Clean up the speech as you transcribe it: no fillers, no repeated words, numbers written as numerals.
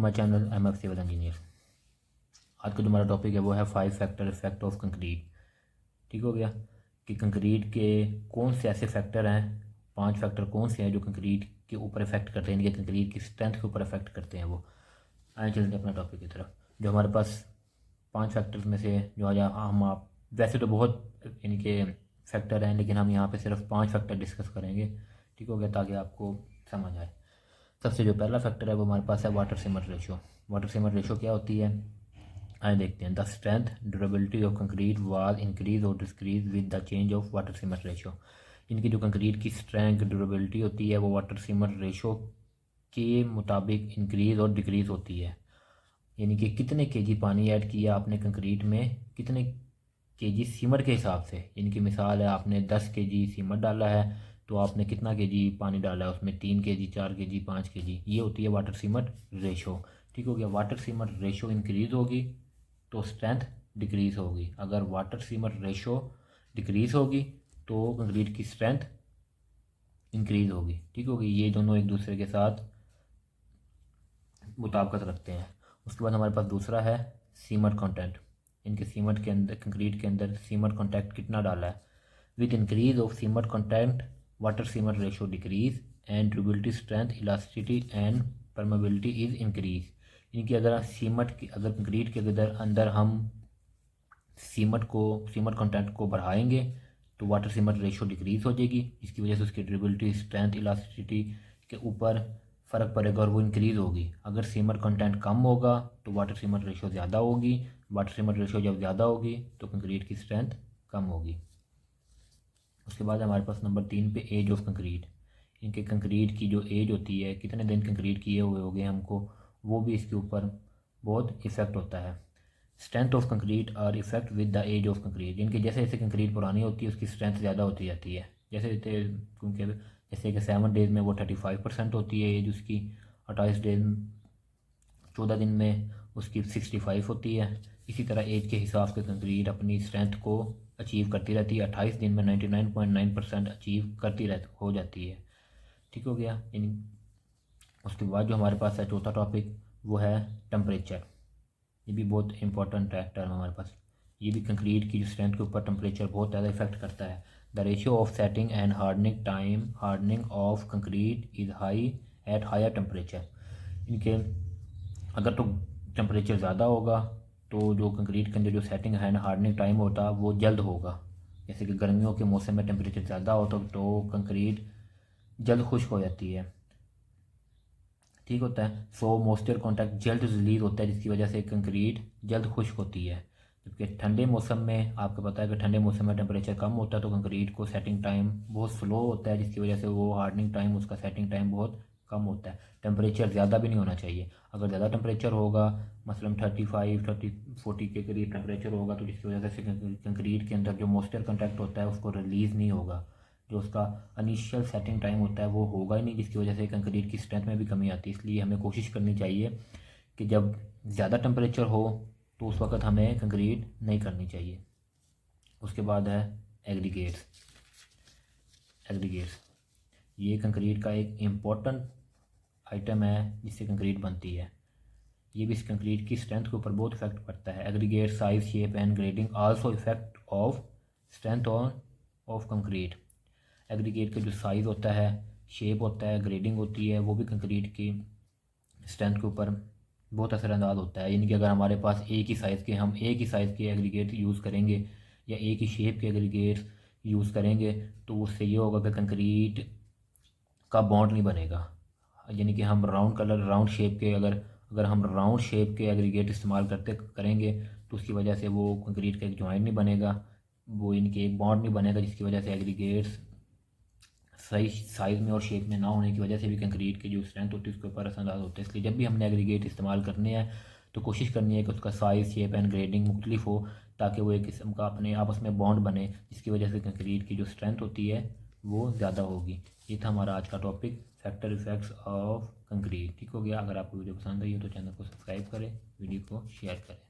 माई channel MF civil engineer. आज का जो हमारा टॉपिक है वो है 5 फैक्टर इफेक्ट ऑफ कंक्रीट। ठीक हो गया कि कंक्रीट के कौन से ऐसे फैक्टर हैं, 5 फैक्टर कौन से हैं जो कंक्रीट के ऊपर इफेक्ट करते हैं, या कंक्रीट की स्ट्रेंथ के ऊपर इफेक्ट करते हैं। वो आए चलते अपना टॉपिक की तरफ। जो हमारे पास 5 फैक्टर्स में से जो आज हम आप वैसे तो बहुत इनके फैक्टर हैं, लेकिन हम यहाँ पे सिर्फ 5 फैक्टर डिस्कस करेंगे। ठीक हो गया, ताकि आपको समझ आए। सबसे जो पहला फैक्टर है वो हमारे पास है water cement ratio. Water cement ratio क्या होती है, आइए देखते हैं। The strength durability of concrete was increase और decrease with the change of water cement ratio. इनकी जो कंक्रीट की स्ट्रेंथ ड्यूरेबिलिटी होती है वो वाटर सीमेंट रेशो के मुताबिक इंक्रीज और डिक्रीज होती है। यानी कि कितने केजी पानी ऐड किया आपने कंक्रीट में, कितने केजी सीमेंट के हिसाब से। इनकी मिसाल है, आपने 10 केजी सीमेंट डाला है तो आपने कितना केजी पानी डाला है उसमें, 3 केजी, 4 केजी, 5 केजी। ये होती है वाटर सीमेंट रेशो। ठीक हो गया। वाटर सीमेंट रेशो इंक्रीज होगी तो स्ट्रेंथ डिक्रीज होगी। अगर वाटर सीमेंट रेशो डिक्रीज होगी तो कंक्रीट की स्ट्रेंथ इंक्रीज होगी। ठीक होगी। ये दोनों एक दूसरे के साथ मुताबिकत रखते हैं। उसके बाद हमारे पास दूसरा है सीमेंट कंटेंट। इनके सीमेंट के अंदर, कंक्रीट के अंदर सीमेंट कंटेंट कितना डाला है। With increase of cement content water cement ratio decrease and durability strength elasticity and permeability is increase. इनकी अगर अगर कंक्रीट के अंदर हम सीमेंट कंटेंट को बढ़ाएंगे तो वाटर सीमेंट रेशो डिक्रीज हो जाएगी, जिसकी वजह से उसकी ड्यूरेबिलिटी स्ट्रेंथ इलास्टिसिटी के ऊपर फ़र्क पड़ेगा और वो इंक्रीज़ होगी। अगर सीमेंट कंटेंट कम होगा तो वाटर सीमेंट रेशो ज़्यादा होगी। वाटर सीमेंट रेशो जब ज़्यादा होगी तो कंक्रीट की स्ट्रेंथ कम होगी। उसके बाद हमारे पास नंबर 3 पे एज ऑफ कंक्रीट। इनके कंक्रीट की जो एज होती है, कितने दिन कंक्रीट किए हुए हो गए हमको, वो भी इसके ऊपर बहुत इफ़ेक्ट होता है। स्ट्रेंथ ऑफ कंक्रीट और effect with the age of concrete. इनके जैसे जैसे कंक्रीट पुरानी होती है उसकी स्ट्रेंथ ज़्यादा होती जाती है। क्योंकि जैसे कि 7 डेज़ में वो 35% होती है एज उसकी, 28 डेज 14 दिन में उसकी 65 होती है। इसी तरह एज के हिसाब से कंक्रीट अपनी स्ट्रेंथ को अचीव करती रहती है। 28 दिन में 99.9% अचीव हो जाती है। ठीक हो गया। इन उसके बाद जो हमारे पास है चौथा टॉपिक वो है टेम्परेचर। ये भी बहुत इंपॉर्टेंट है टर्म हमारे पास। ये भी कंक्रीट की जो स्ट्रेंथ के ऊपर टेम्परेचर बहुत ज़्यादा इफेक्ट करता है। The ratio of setting and hardening of concrete is high at higher temperature. इनके अगर तो टेम्परेचर ज़्यादा होगा तो जो कंक्रीट के अंदर जो सेटिंग एंड हार्डनिंग टाइम होता है वो जल्द होगा। जैसे कि गर्मियों के मौसम में टेम्परेचर ज़्यादा हो तो कंक्रीट जल्द खुश्क हो जाती है। ठीक होता है। सो मॉइस्चर कॉन्टैक्ट जल्द रिलीज होता है, जिसकी वजह से कंक्रीट जल्द खुश्क होती है। जबकि ठंडे मौसम में आपको पता है कि ठंडे मौसम में टेम्परेचर कम होता है तो कंक्रीट को सेटिंग टाइम बहुत स्लो होता है, जिसकी वजह से वो हार्डनिंग टाइम, उसका सेटिंग टाइम बहुत कम होता है। टेम्परेचर ज़्यादा भी नहीं होना चाहिए। अगर ज़्यादा टेम्परेचर होगा, मसलन 40 के करीब टेम्परेचर होगा, तो जिसकी वजह से कंक्रीट के अंदर जो मॉइस्चर कॉन्टैक्ट होता है उसको रिलीज़ नहीं होगा। जो उसका इनिशियल सेटिंग टाइम होता है वो होगा ही नहीं, जिसकी वजह से कंक्रीट की स्ट्रेंथ में भी कमी आती है। इसलिए हमें कोशिश करनी चाहिए कि जब ज़्यादा टेम्परेचर हो तो उस वक्त हमें कंक्रीट नहीं करनी चाहिए। उसके बाद है एग्रीगेट्स। ये कंक्रीट का एक इम्पोर्टेंट आइटम है जिससे कंक्रीट बनती है। ये भी इस कंक्रीट की स्ट्रेंथ के ऊपर बहुत इफेक्ट पड़ता है। Aggregate size, shape and grading also effect of strength of concrete. Aggregate का जो साइज़ होता है, शेप होता है, ग्रेडिंग होती है, वो भी कंक्रीट की स्ट्रेंथ के ऊपर बहुत असरअंदाज होता है। यानी कि अगर हमारे पास हम एक ही साइज़ के एग्रीगेट यूज़ करेंगे या एक ही शेप के एग्रीगेट यूज़ करेंगे तो उससे ये होगा कि कंक्रीट का बॉन्ड नहीं बनेगा। यानी कि हम राउंड शेप के अगर हम राउंड शेप के एग्रीगेट इस्तेमाल करेंगे तो उसकी वजह से वो कंक्रीट का एक जॉइंट नहीं बनेगा, वो इनके एक बॉन्ड नहीं बनेगा, जिसकी वजह से एग्रीगेट्स सही साइज़ में और शेप में ना होने की वजह से भी कंक्रीट की जो स्ट्रेंथ होती है उसके ऊपर असरअंदाज होता है। इसलिए जब भी हमने एग्रीगेट इस्तेमाल करने हैं तो कोशिश करनी है कि उसका साइज़, शेप एंड ग्रेडिंग मुख्तलिफ हो, ताकि वो एक किस्म का अपने आपस में बॉन्ड बने, जिसकी वजह से कंक्रीट की जो स्ट्रेंथ होती है वो ज़्यादा होगी। ये था हमारा आज का topic, factor effects of concrete. ठीक हो गया। अगर आपको वीडियो पसंद आई हो तो चैनल को सब्सक्राइब करें, वीडियो को शेयर करें।